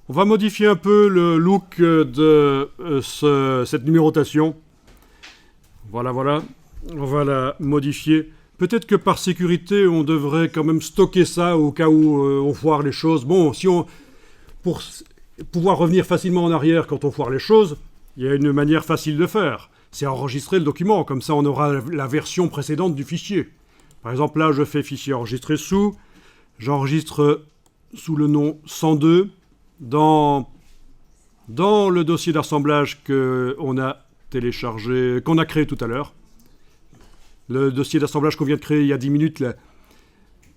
On va modifier un peu le look de cette numérotation. Voilà. On va la modifier. Peut-être que par sécurité, on devrait quand même stocker ça au cas où on foire les choses. Bon, pour pouvoir revenir facilement en arrière quand on foire les choses, il y a une manière facile de faire. C'est enregistrer le document. Comme ça, on aura la version précédente du fichier. Par exemple, là, je fais fichier enregistré sous. J'enregistre sous le nom 102 dans le dossier d'assemblage qu'on a téléchargé, qu'on a créé tout à l'heure. Le dossier d'assemblage qu'on vient de créer il y a 10 minutes. Là.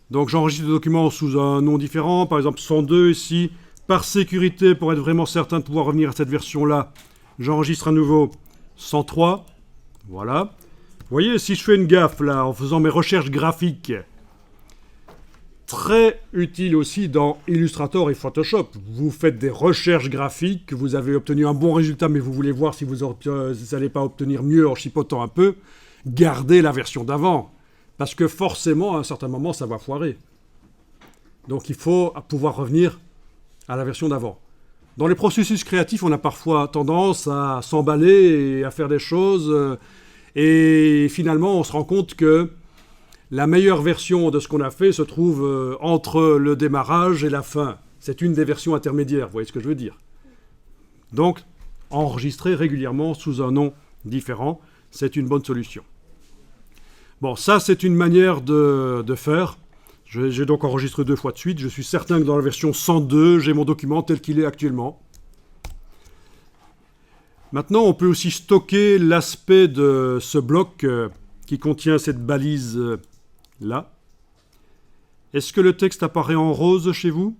Donc j'enregistre le document sous un nom différent, par exemple 102 ici. Par sécurité, pour être vraiment certain de pouvoir revenir à cette version-là, j'enregistre à nouveau 103. Voilà. Vous voyez, si je fais une gaffe là, en faisant mes recherches graphiques, très utile aussi dans Illustrator et Photoshop. Vous faites des recherches graphiques, vous avez obtenu un bon résultat, mais vous voulez voir si vous n'allez pas obtenir mieux en chipotant un peu. Gardez la version d'avant, parce que forcément, à un certain moment, ça va foirer. Donc il faut pouvoir revenir à la version d'avant. Dans les processus créatifs, on a parfois tendance à s'emballer et à faire des choses, et finalement, on se rend compte que la meilleure version de ce qu'on a fait se trouve entre le démarrage et la fin. C'est une des versions intermédiaires, vous voyez ce que je veux dire. Donc, enregistrer régulièrement sous un nom différent, c'est une bonne solution. Bon, ça, c'est une manière de faire. J'ai donc enregistré 2 fois de suite. Je suis certain que dans la version 102, j'ai mon document tel qu'il est actuellement. Maintenant, on peut aussi stocker l'aspect de ce bloc qui contient cette balise là. Est-ce que le texte apparaît en rose chez vous?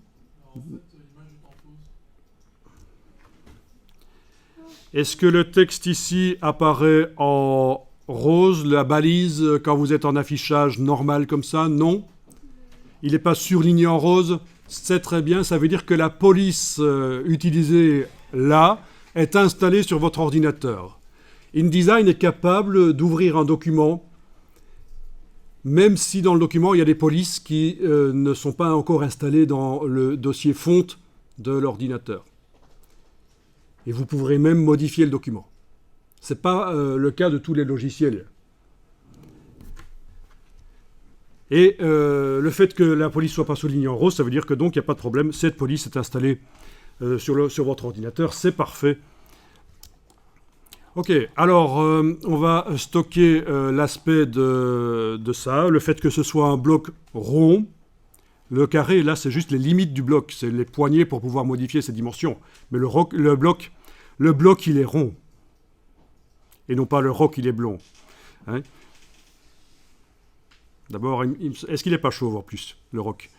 Est-ce que le texte ici apparaît en rose, la balise, quand vous êtes en affichage normal comme ça? Non. Il n'est pas surligné en rose. C'est très bien. Ça veut dire que la police utilisée là est installée sur votre ordinateur. InDesign est capable d'ouvrir un document, même si dans le document, il y a des polices qui ne sont pas encore installées dans le dossier fonte de l'ordinateur. Et vous pourrez même modifier le document. Ce n'est pas le cas de tous les logiciels. Et le fait que la police ne soit pas soulignée en rose, ça veut dire que donc il n'y a pas de problème. Cette police est installée sur votre ordinateur. C'est parfait. Ok, alors on va stocker l'aspect de ça. Le fait que ce soit un bloc rond. Le carré, là, c'est juste les limites du bloc. C'est les poignées pour pouvoir modifier ses dimensions. Mais le bloc, il est rond. Et non pas le roc, il est blond. Hein? D'abord, est-ce qu'il n'est pas chauve en plus, le roc?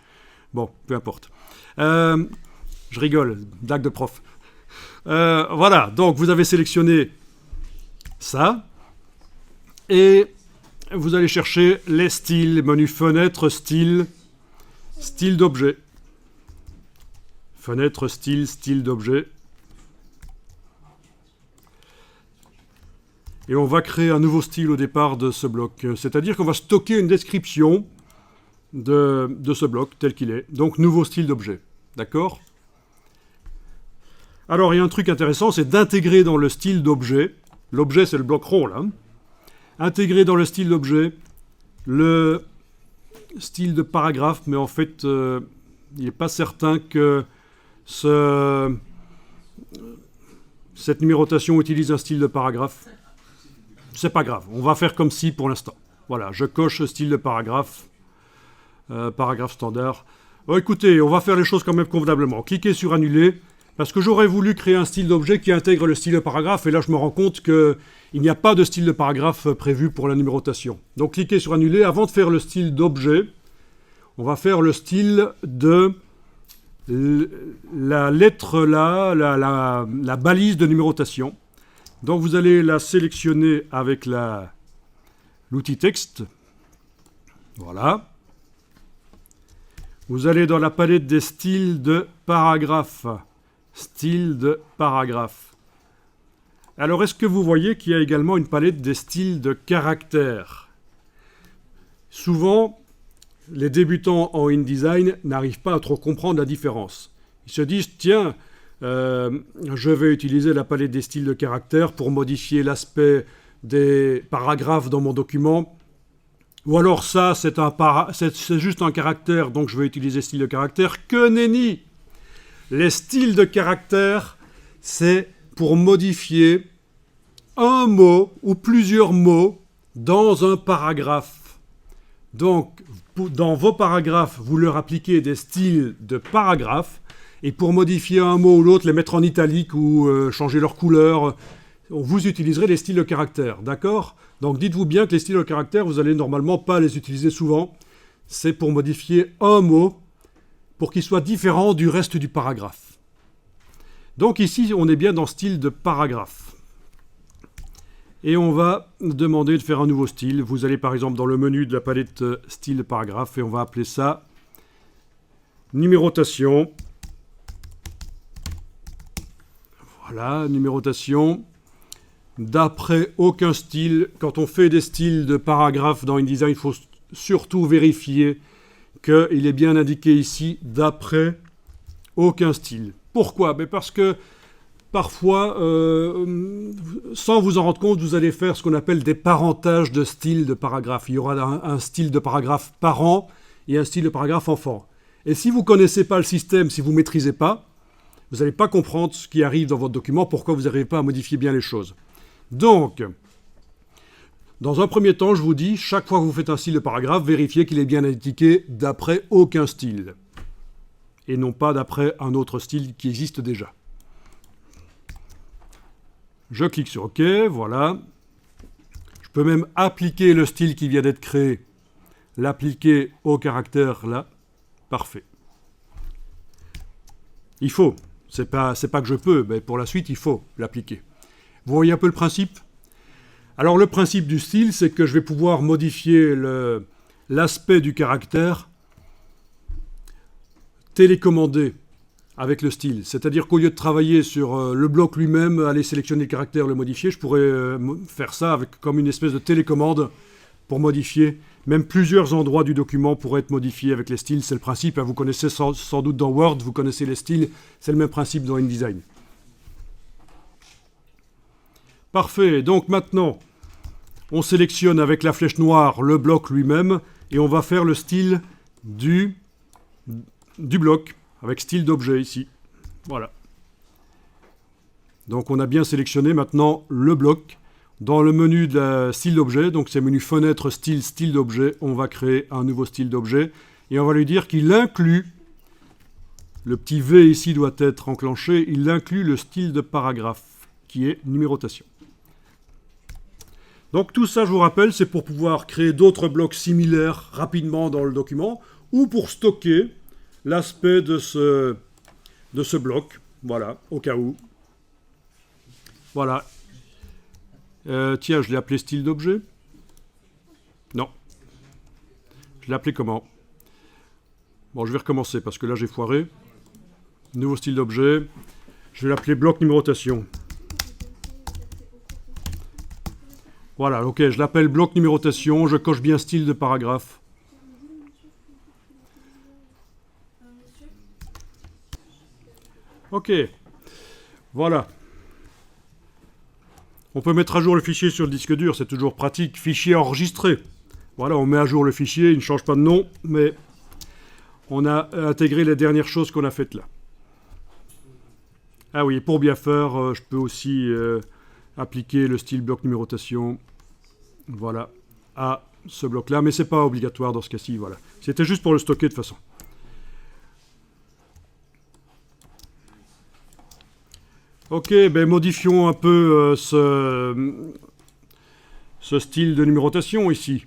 Bon, peu importe. Je rigole, blague de prof. Voilà, donc vous avez sélectionné ça. Et vous allez chercher les styles, menu fenêtre, style d'objet. Fenêtre, style d'objet. Et on va créer un nouveau style au départ de ce bloc. C'est-à-dire qu'on va stocker une description de ce bloc tel qu'il est. Donc, nouveau style d'objet. D'accord? Alors, il y a un truc intéressant, c'est d'intégrer dans le style d'objet, l'objet c'est le bloc rond là, intégrer dans le style d'objet le style de paragraphe, mais en fait, il n'est pas certain que cette numérotation utilise un style de paragraphe. C'est pas grave, on va faire comme si pour l'instant. Voilà, je coche style de paragraphe, paragraphe standard. Bon, écoutez, on va faire les choses quand même convenablement. Cliquez sur annuler, parce que j'aurais voulu créer un style d'objet qui intègre le style de paragraphe, et là je me rends compte qu'il n'y a pas de style de paragraphe prévu pour la numérotation. Donc cliquez sur annuler. Avant de faire le style d'objet, on va faire le style de la lettre là, la balise de numérotation. Donc vous allez la sélectionner avec l'outil texte. Voilà. Vous allez dans la palette des styles de paragraphe. Style de paragraphe. Alors est-ce que vous voyez qu'il y a également une palette des styles de caractères? Souvent, les débutants en InDesign n'arrivent pas à trop comprendre la différence. Ils se disent, tiens, je vais utiliser la palette des styles de caractères pour modifier l'aspect des paragraphes dans mon document. Ou alors ça, c'est juste un caractère, donc je vais utiliser style de caractère. Que nenni! Les styles de caractère, c'est pour modifier un mot ou plusieurs mots dans un paragraphe. Donc, dans vos paragraphes, vous leur appliquez des styles de paragraphes, et pour modifier un mot ou l'autre, les mettre en italique ou changer leur couleur, vous utiliserez les styles de caractère, d'accord? Donc dites-vous bien que les styles de caractère, vous allez normalement pas les utiliser souvent. C'est pour modifier un mot, pour qu'il soit différent du reste du paragraphe. Donc ici, on est bien dans style de paragraphe. Et on va demander de faire un nouveau style. Vous allez par exemple dans le menu de la palette style de paragraphe et on va appeler ça numérotation. Voilà, numérotation. D'après aucun style. Quand on fait des styles de paragraphe dans InDesign, il faut surtout vérifier qu'il est bien indiqué ici d'après aucun style. Pourquoi? Parce que parfois, sans vous en rendre compte, vous allez faire ce qu'on appelle des parentages de styles de paragraphe. Il y aura un style de paragraphe parent et un style de paragraphe enfant. Et si vous ne connaissez pas le système, si vous ne maîtrisez pas, vous n'allez pas comprendre ce qui arrive dans votre document, pourquoi vous n'arrivez pas à modifier bien les choses. Donc, dans un premier temps, je vous dis, chaque fois que vous faites un style de paragraphe, vérifiez qu'il est bien indiqué d'après aucun style. Et non pas d'après un autre style qui existe déjà. Je clique sur OK, voilà. Je peux même appliquer le style qui vient d'être créé, l'appliquer au caractère là. Parfait. Il faut. C'est pas que je peux, mais pour la suite, il faut l'appliquer. Vous voyez un peu le principe? Alors le principe du style, c'est que je vais pouvoir modifier l'aspect du caractère télécommandé avec le style. C'est-à-dire qu'au lieu de travailler sur le bloc lui-même, aller sélectionner le caractère, le modifier, je pourrais faire ça avec comme une espèce de télécommande pour modifier. Même plusieurs endroits du document pourraient être modifiés avec les styles. C'est le principe. Vous connaissez sans doute dans Word, vous connaissez les styles. C'est le même principe dans InDesign. Parfait. Donc maintenant, on sélectionne avec la flèche noire le bloc lui-même et on va faire le style du bloc avec style d'objet ici. Voilà. Donc on a bien sélectionné maintenant le bloc. Dans le menu de la style d'objet, donc c'est menu fenêtre style, style d'objet, on va créer un nouveau style d'objet et on va lui dire qu'il inclut, le petit V ici doit être enclenché, il inclut le style de paragraphe qui est numérotation. Donc tout ça, je vous rappelle, c'est pour pouvoir créer d'autres blocs similaires rapidement dans le document ou pour stocker l'aspect de ce bloc, voilà, au cas où. Voilà. Tiens, je l'ai appelé style d'objet. Non. Je l'ai appelé comment? Bon, je vais recommencer parce que là j'ai foiré. Nouveau style d'objet. Je vais l'appeler bloc numérotation. Voilà, ok, je l'appelle bloc numérotation. Je coche bien style de paragraphe. Ok. Voilà. On peut mettre à jour le fichier sur le disque dur, c'est toujours pratique. Fichier enregistré. Voilà, on met à jour le fichier, il ne change pas de nom, mais on a intégré les dernières choses qu'on a faites là. Ah oui, pour bien faire, je peux aussi appliquer le style bloc numérotation, voilà, à ce bloc-là, mais ce n'est pas obligatoire dans ce cas-ci, voilà. C'était juste pour le stocker de toute façon. Ok, ben modifions un peu ce style de numérotation ici.